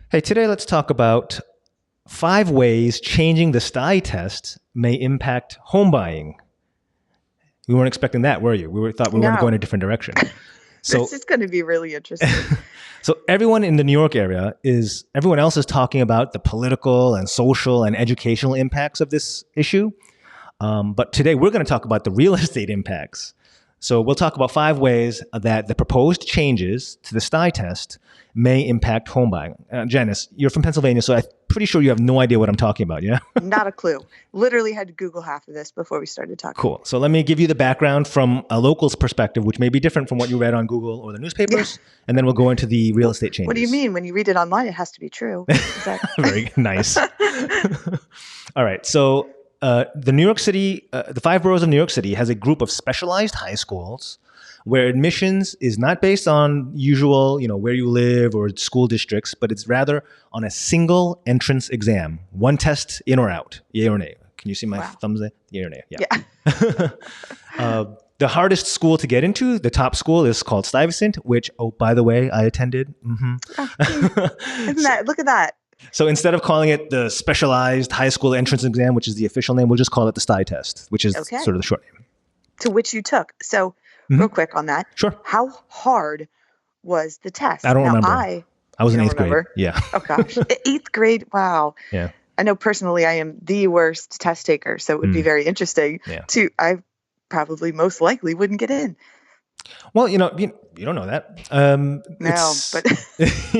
Hey, today let's talk about 5 ways changing the Stuy test may impact home buying. We weren't expecting that, were you? Thought we were going to go in a No, different direction. this So, is going to be really interesting. so everyone in the New York area everyone else is talking about the political and social and educational impacts of this issue. But today we're going to talk about the real estate impacts. So we'll talk about 5 ways that the proposed changes to the Stuy test may impact home buying. Janice, you're from Pennsylvania, so I'm pretty sure you have no idea what I'm talking about, yeah? Not a clue. Literally had to Google half of this before we started talking. Cool. So let me give you the background from a local's perspective, which may be different from what you read on Google or the Yeah. newspapers, and then we'll go into the real estate What do you changes. mean? When you read it online, it has to be true. Is that Very nice. All right. So the New York City, the 5 boroughs of New York City has a group of specialized high schools where admissions is not based on usual, where you live or school districts, but it's rather on a single entrance exam, one test in or out, yay or nay. Can you see my wow? thumbs there? Yay or nay? Yeah. Yeah. The hardest school to get into, the top school, is called Stuyvesant, which, oh, by the way, I attended. Oh, isn't that? Look at that. So instead of calling it the specialized high school entrance exam, which is the official name, we'll just call it the Stuy test, which is Okay. sort of the short name. To which you took. So, real quick on that. Sure. How hard was the test? I don't Now, remember. I was you in don't eighth grade. remember? Yeah. Oh gosh, eighth grade. Wow. Yeah. I know personally I am the worst test taker, so it would be very interesting Yeah. I probably most likely wouldn't get in. Well, you don't know that. No, but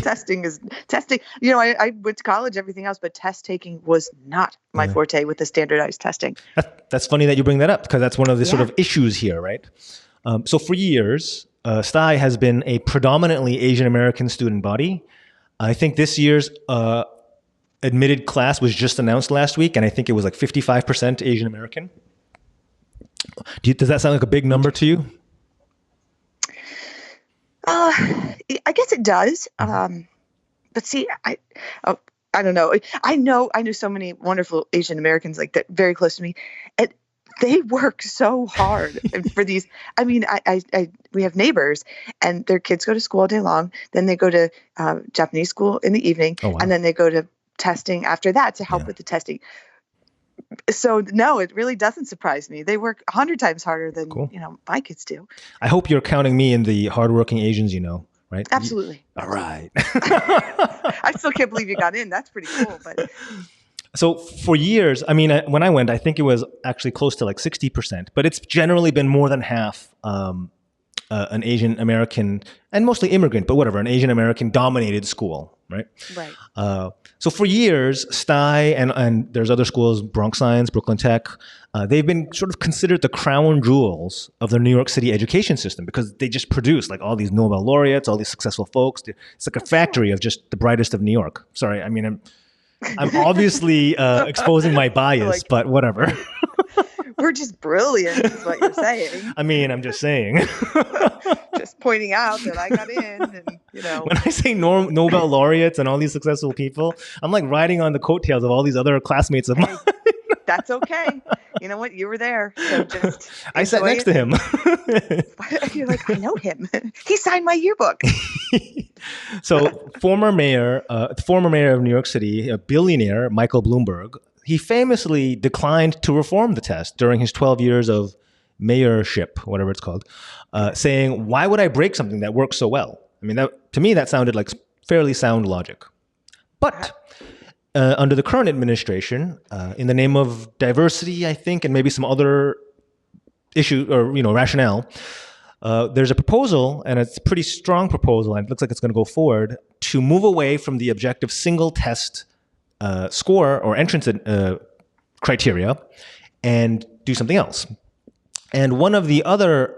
testing. I went to college, everything else, but test taking was not my forte with the standardized testing. That's funny that you bring that up because that's one of the sort Yeah. of issues here, right? So for years, Stuy has been a predominantly Asian American student body. I think this year's admitted class was just announced last week, and I think it was like 55% Asian American. Does that sound like a big number to you? I guess it does. But see, I don't know. I know so many wonderful Asian Americans like that, very close to me, and they work so hard for these. I mean, we have neighbors, and their kids go to school all day long. Then they go to Japanese school in the evening, Oh, wow. and then they go to testing after that to help Yeah. with the testing. So no, it really doesn't surprise me. They work 100 times harder than Cool. my kids do. I hope you're counting me in the hardworking Asians you know, right? Absolutely. All right. I still can't believe you got in. That's pretty cool. But So for years, I mean, when I went, I think it was actually close to like 60%, but it's generally been more than half an Asian American and mostly immigrant, but whatever, an Asian American dominated school, right? right. So for years, Stuy and there's other schools, Bronx Science, Brooklyn Tech, they've been sort of considered the crown jewels of the New York City education system because they just produce like all these Nobel laureates, all these successful folks. It's like a factory of just the brightest of New York. Sorry, I mean, I'm obviously exposing my bias, but whatever. We're just brilliant, is what you're saying. I mean, I'm just saying. Just pointing out that I got in, and When I say Nobel laureates and all these successful people, I'm like riding on the coattails of all these other classmates of mine. That's okay. You know what? You were there, so just I sat enjoy next to him. You're like, I know him. He signed my yearbook. So, former mayor of New York City, a billionaire, Michael Bloomberg, he famously declined to reform the test during his 12 years of mayorship, whatever it's called, saying, "Why would I break something that works so well?" I mean, to me, that sounded like fairly sound logic. But under the current administration, in the name of diversity, I think, and maybe some other issue or rationale, there's a proposal, and it's a pretty strong proposal, and it looks like it's going to go forward to move away from the objective single test score or entrance criteria and do something else. And one of the other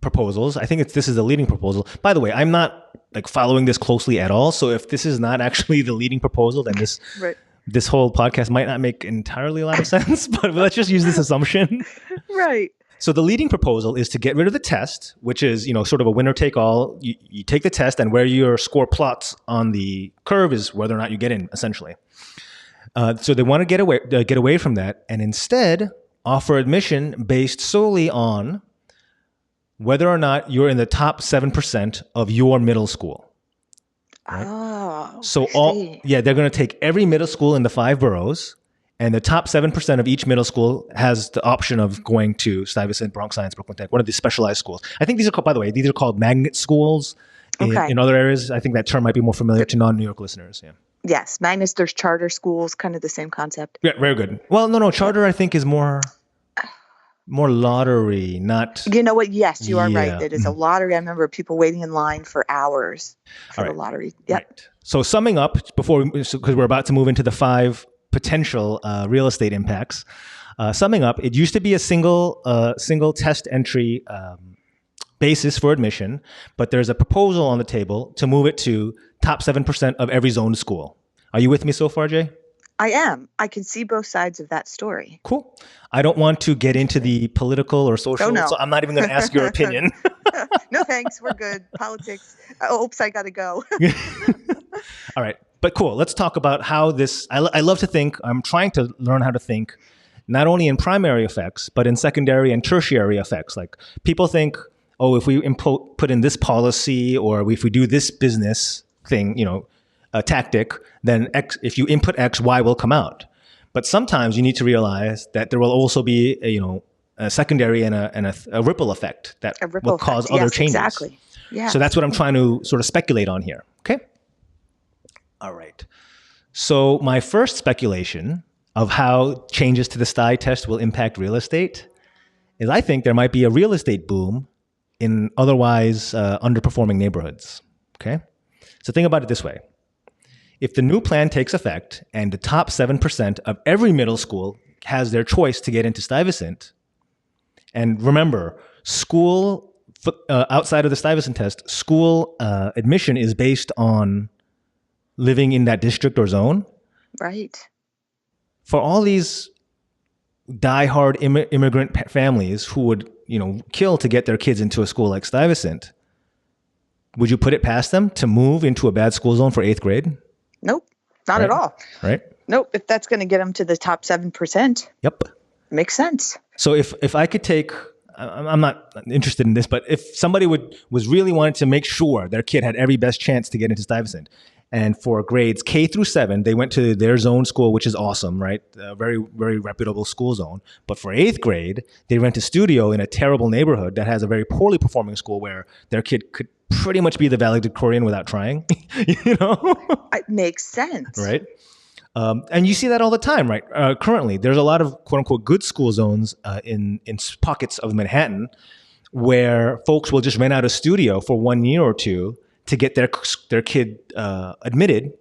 proposals, I think this is the leading proposal. By the way, I'm not like following this closely at all. So if this is not actually the leading proposal, then Right. this whole podcast might not make entirely a lot of sense. But let's just use this assumption. Right. So the leading proposal is to get rid of the test, which is sort of a winner take all. You take the test, and where your score plots on the curve is whether or not you get in, essentially. So they want to get away from that, and instead offer admission based solely on whether or not you're in the top 7% of your middle school. Right? Oh, So I see. they're going to take every middle school in the 5 boroughs, and the top 7% of each middle school has the option of going to Stuyvesant, Bronx Science, Brooklyn Tech, one of these specialized schools. I think these are called, by the way, these are called magnet schools Okay. in other areas. I think that term might be more familiar to non-New York listeners. Yeah. Yes, Magnus. There's charter schools, kind of the same concept. Yeah, very good. Well, no, charter I think is more lottery, not. You know what? Yes, you are right. Yeah. It is a lottery. I remember people waiting in line for hours for All the right. lottery. Yep. Right. So summing up, because we're about to move into the 5 potential real estate impacts. Summing up, it used to be a single test entry basis for admission, but there's a proposal on the table to move it to top 7% of every zoned school. Are you with me so far, Jay? I am. I can see both sides of that story. Cool. I don't want to get into the political or social, so I'm not even going to ask your opinion. No, thanks. We're good. Politics. Oops, I got to go. All right. But cool. Let's talk about how this, I love to think, I'm trying to learn how to think not only in primary effects, but in secondary and tertiary effects. Like people think, oh, if we put in this policy or if we do this business thing, a tactic, then X, if you input X, Y will come out. But sometimes you need to realize that there will also be a secondary and a ripple effect that will cause other changes. Exactly. Yeah. So that's what I'm trying to sort of speculate on here. Okay. All right. So my first speculation of how changes to the Stuy test will impact real estate is I think there might be a real estate boom in otherwise underperforming neighborhoods. Okay. So think about it this way. If the new plan takes effect and the top 7% of every middle school has their choice to get into Stuyvesant, and remember, school outside of the Stuyvesant test, school admission is based on living in that district or zone. Right. For all these diehard immigrant families who would, kill to get their kids into a school like Stuyvesant, would you put it past them to move into a bad school zone for 8th grade? Nope, not at all. Right. Nope. If that's going to get them to the top 7%. Yep. Makes sense. So if I could take, I'm not interested in this, but if somebody was really wanted to make sure their kid had every best chance to get into Stuyvesant, and for grades K through 7, they went to their zone school, which is awesome, right? A very, very reputable school zone. But for 8th grade, they rent a studio in a terrible neighborhood that has a very poorly performing school where their kid could pretty much be the valedictorian without trying, It makes sense. Right? And you see that all the time, right? Currently, there's a lot of quote unquote good school zones in pockets of Manhattan where folks will just rent out a studio for 1 year or 2 to get their kid admitted,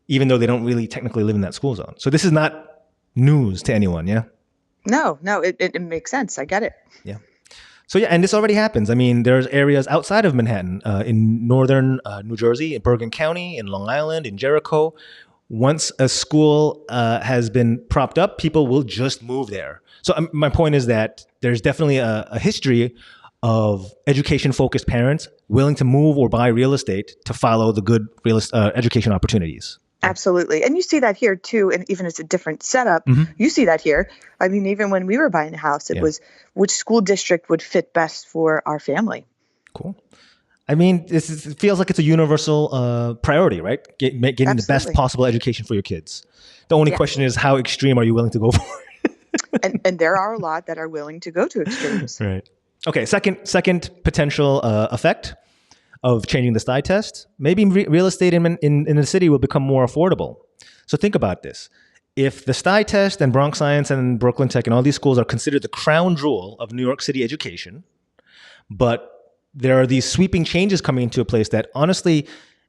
even though they don't really technically live in that school zone. So this is not news to anyone, yeah? No, it makes sense. I get it. Yeah. So yeah, and this already happens. I mean, there's areas outside of Manhattan, in northern New Jersey, in Bergen County, in Long Island, in Jericho. Once a school has been propped up, people will just move there. So my point is that there's definitely a history of education-focused parents willing to move or buy real estate to follow the good education opportunities. Absolutely. And you see that here too, and even it's a different setup, you see that here. I mean, even when we were buying a house, it was which school district would fit best for our family. Cool. I mean, it feels like it's a universal priority, right? Getting the best possible education for your kids. The only question is, how extreme are you willing to go for? and there are a lot that are willing to go to extremes. Right. Okay, second potential effect of changing the Stuy test, maybe real estate in the city will become more affordable. So think about this. If the Stuy test and Bronx Science and Brooklyn Tech and all these schools are considered the crown jewel of New York City education, but there are these sweeping changes coming into a place that honestly,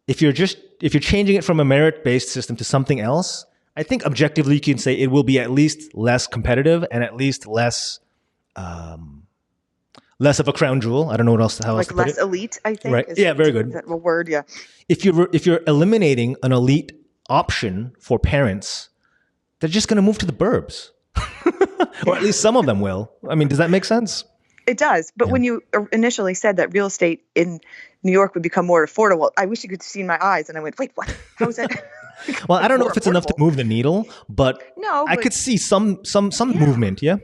if you're changing it from a merit-based system to something else, I think objectively you can say it will be at least less competitive and at least less of a crown jewel. I don't know how else to put it. Like less elite, I think. Right. Yeah, very good. Is that a word? Yeah. If you're eliminating an elite option for parents, they're just going to move to the burbs. Or at least some of them will. I mean, does that make sense? It does. But when you initially said that real estate in New York would become more affordable, I wish you could see my eyes. And I went, wait, what? How is that? Well, I don't know if it's enough to move the needle, but I could see some movement. Yeah.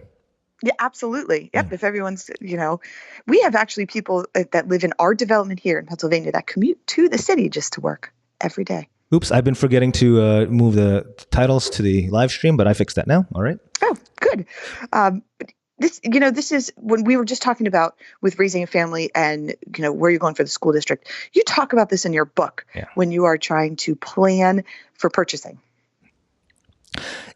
Yeah, absolutely. Yep. If everyone's, we have actually people that live in our development here in Pennsylvania that commute to the city just to work every day. Oops, I've been forgetting to move the titles to the live stream, but I fixed that now. All right. Oh, good. This is when we were just talking about with raising a family and, where you're going for the school district. You talk about this in your book when you are trying to plan for purchasing.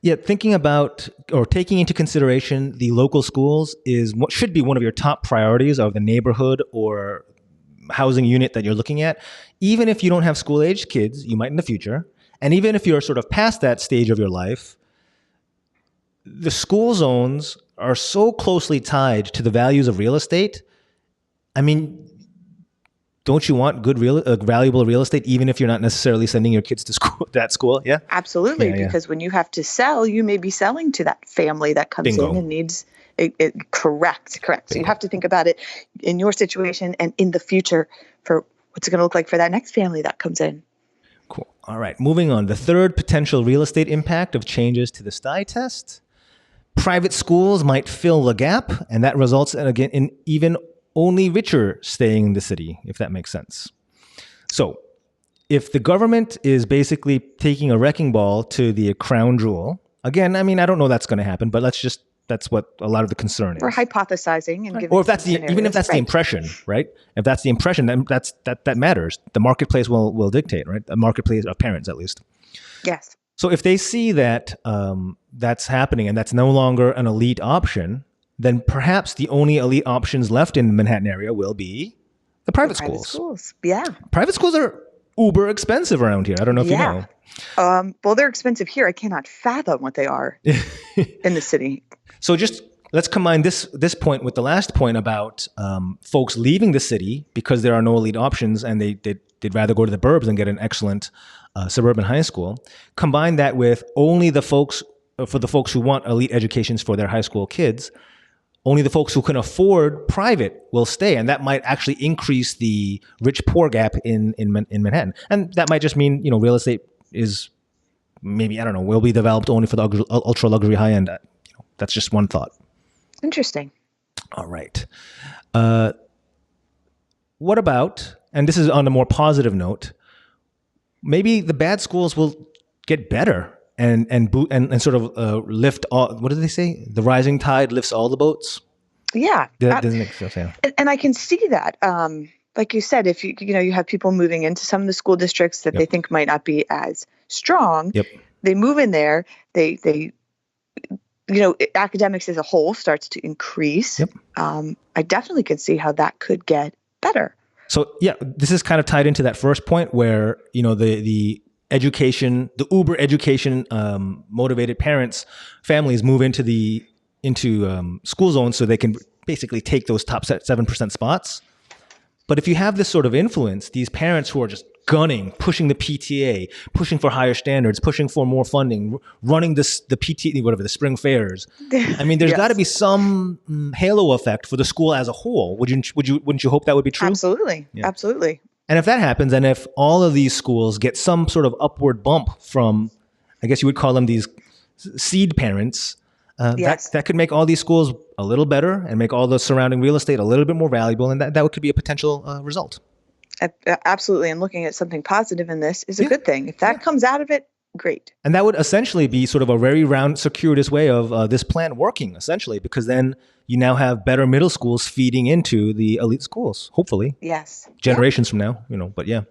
Yeah, thinking about or taking into consideration the local schools is what should be one of your top priorities of the neighborhood or housing unit that you're looking at. Even if you don't have school-aged kids, you might in the future. And even if you're sort of past that stage of your life, the school zones are so closely tied to the values of real estate. I mean, don't you want good valuable real estate, even if you're not necessarily sending your kids to school, that school? Yeah, absolutely. Yeah, because when you have to sell, you may be selling to that family that comes in and needs it. Correct. Bingo. So you have to think about it in your situation and in the future for what's it going to look like for that next family that comes in. Cool. All right. Moving on. The third potential real estate impact of changes to the Stuy test. Private schools might fill the gap, and that results in even only richer staying in the city, if that makes sense. So if the government is basically taking a wrecking ball to the crown jewel, again, I mean, I don't know that's going to happen, but that's what a lot of the concern is. We're hypothesizing and giving or if that's even if that's the impression, right? If that's the impression, then that matters. The marketplace will dictate, right? The marketplace of parents, at least. Yes. So if they see that that's happening and that's no longer an elite option, then perhaps the only elite options left in the Manhattan area will be the private schools. Yeah. Private schools are uber expensive around here. I don't know if you know. Well, they're expensive here. I cannot fathom what they are in the city. So just let's combine this point with the last point about folks leaving the city because there are no elite options and they'd rather go to the burbs and get an excellent suburban high school. Combine that with only the folks who want elite educations for their high school kids. Only the folks who can afford private will stay, and that might actually increase the rich-poor gap in Manhattan. And that might just mean real estate is maybe will be developed only for the ultra luxury high end. That's just one thought. Interesting. All right. What about, and this is on a more positive note, maybe the bad schools will get better. And sort of lift all. What do they say? The rising tide lifts all the boats. Yeah, that doesn't make sense. Yeah. And I can see that. Like you said, if you have people moving into some of the school districts that they think might not be as strong, they move in there. They academics as a whole starts to increase. I definitely could see how that could get better. So yeah, this is kind of tied into that first point where the education, the uber education motivated families move into school zones so they can basically take those top 7% spots. But if you have this sort of influence, these parents who are just gunning, pushing the PTA, pushing for higher standards, pushing for more funding, running the PTA, whatever, the spring fairs. I mean, there's got to be some halo effect for the school as a whole. Wouldn't you hope that would be true? Absolutely. Yeah. Absolutely. And if that happens, and if all of these schools get some sort of upward bump from, I guess you would call them these seed parents, that could make all these schools a little better and make all the surrounding real estate a little bit more valuable. And that could be a potential result. Absolutely. And looking at something positive in this is a good thing. If that comes out of it, great. And that would essentially be sort of a very round, circuitous way of this plan working, essentially, because then you now have better middle schools feeding into the elite schools, hopefully. Yes. Generations from now, but yeah.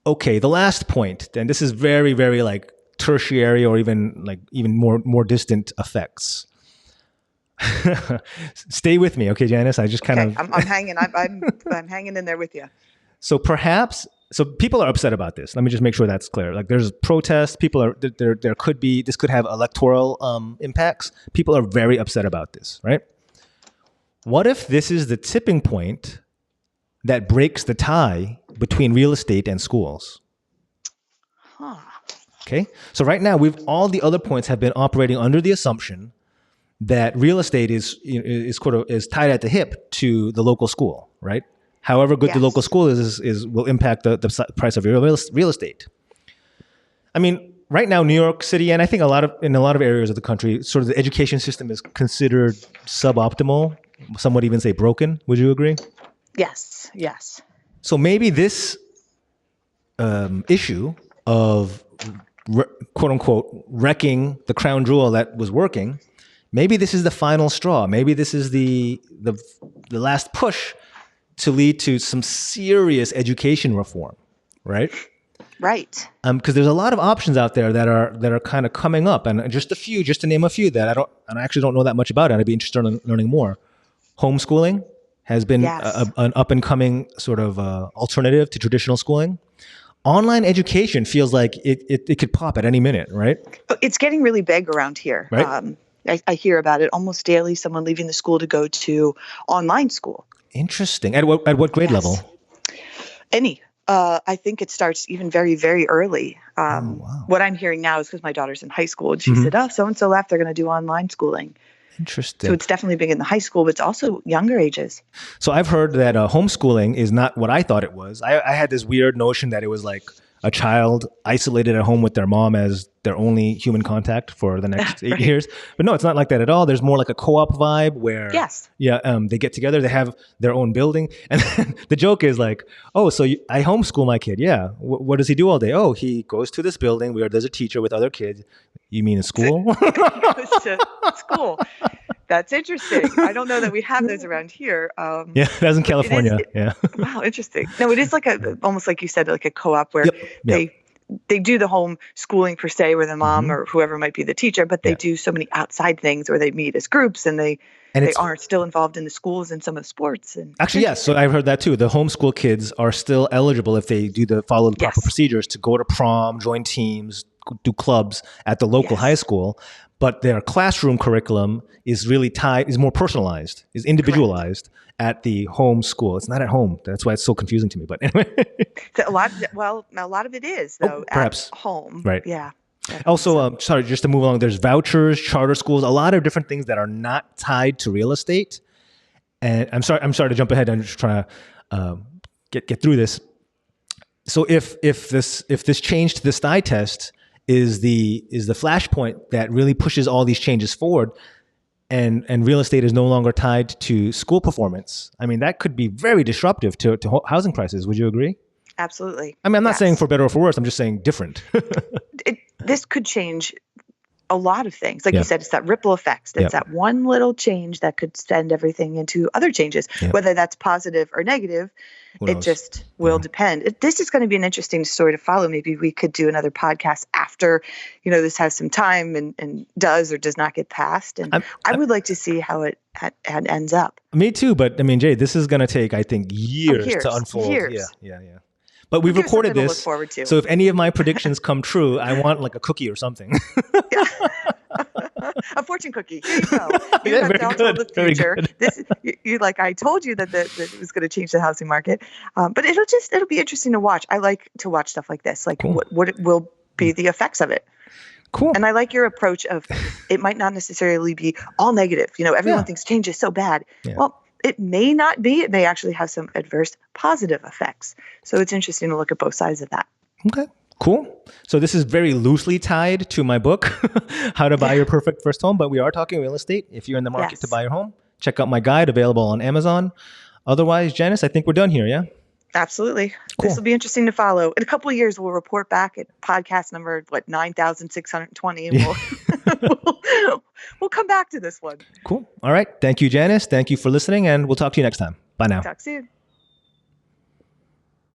Okay, the last point, then this is very, very like tertiary or even more distant effects. Stay with me, okay, Janice? I just kind of I'm hanging. I'm hanging in there with you. So people are upset about this. Let me just make sure that's clear. Like there's protests. People are this could have electoral impacts. People are very upset about this, right? What if this is the tipping point that breaks the tie between real estate and schools? Okay. So right now all the other points have been operating under the assumption that real estate is tied at the hip to the local school, right? However good the local school is will impact the price of your real estate. I mean, right now, New York City, and I think in a lot of areas of the country, sort of the education system is considered suboptimal. Some would even say broken. Would you agree? Yes. So maybe this issue of quote unquote wrecking the crown jewel that was working, maybe this is the final straw. Maybe this is the last push to lead to some serious education reform, right? Right. Because there's a lot of options out there that are kind of coming up, and just to name a few that I actually don't know that much about, and I'd be interested in learning more. Homeschooling has been Yes. an up and coming sort of alternative to traditional schooling. Online education feels like it could pop at any minute, right? It's getting really big around here. Right. I hear about it almost daily. Someone leaving the school to go to online school. Interesting. At what grade level? Any. I think it starts even very, very early. Wow. What I'm hearing now is because my daughter's in high school, and she said, "Oh, so and so left. They're going to do online schooling." Interesting. So it's definitely big in the high school, but it's also younger ages. So I've heard that homeschooling is not what I thought it was. I had this weird notion that it was like a child isolated at home with their mom as their only human contact for the next 8 years. But no, it's not like that at all. There's more like a co-op vibe where they get together, they have their own building. And the joke is like, oh, so I homeschool my kid. Yeah. What does he do all day? Oh, he goes to this building where there's a teacher with other kids. You mean a school? He goes to school. That's interesting. I don't know that we have those around here. Yeah, that's in California. Wow, interesting. No, it is like almost like you said, like a co-op where they do the home schooling per se, where the mom or whoever might be the teacher, but they do so many outside things where they meet as groups and they are still involved in the schools and some of the sports. And actually, yes. So I've heard that too. The homeschool kids are still eligible if they follow the proper procedures to go to prom, join teams, do clubs at the local high school. But their classroom curriculum is really is more personalized, is individualized at the home school. It's not at home. That's why it's so confusing to me. But anyway, a lot of it is though perhaps at home, right? Yeah. Also, sorry, just to move along. There's vouchers, charter schools, a lot of different things that are not tied to real estate. And I'm sorry to jump ahead. I'm just trying to get through this. So if this change to the Stuy test is the flashpoint that really pushes all these changes forward, and real estate is no longer tied to school performance, I mean, that could be very disruptive to housing prices. Would you agree? Absolutely. I mean, I'm not saying for better or for worse. I'm just saying different. This could change a lot of things. Like you said, it's that ripple effect. It's that one little change that could send everything into other changes, whether that's positive or negative. It just will depend. This is going to be an interesting story to follow. Maybe we could do another podcast after, this has some time and does or does not get passed. And I would like to see how it ends up. Me too. But I mean, Jay, this is going to take, I think, years to unfold. Yeah. But we've recorded this. To look forward to. So if any of my predictions come true, I want like a cookie or something. A fortune cookie. Here you go. You have now told the future. I told you that it was going to change the housing market. But it'll be interesting to watch. I like to watch stuff like this. Like what it will be the effects of it. Cool. And I like your approach of it might not necessarily be all negative. Everyone thinks change is so bad. Yeah. Well, it may not be. It may actually have some adverse positive effects. So it's interesting to look at both sides of that. Okay. Cool. So this is very loosely tied to my book, How to Buy Your Perfect First Home, but we are talking real estate. If you're in the market to buy your home, check out my guide available on Amazon. Otherwise, Janice, I think we're done here, yeah? Absolutely. Cool. This will be interesting to follow. In a couple of years, we'll report back at podcast number, 9,620, and we'll come back to this one. Cool. All right. Thank you, Janice. Thank you for listening, and we'll talk to you next time. Bye now. Talk soon.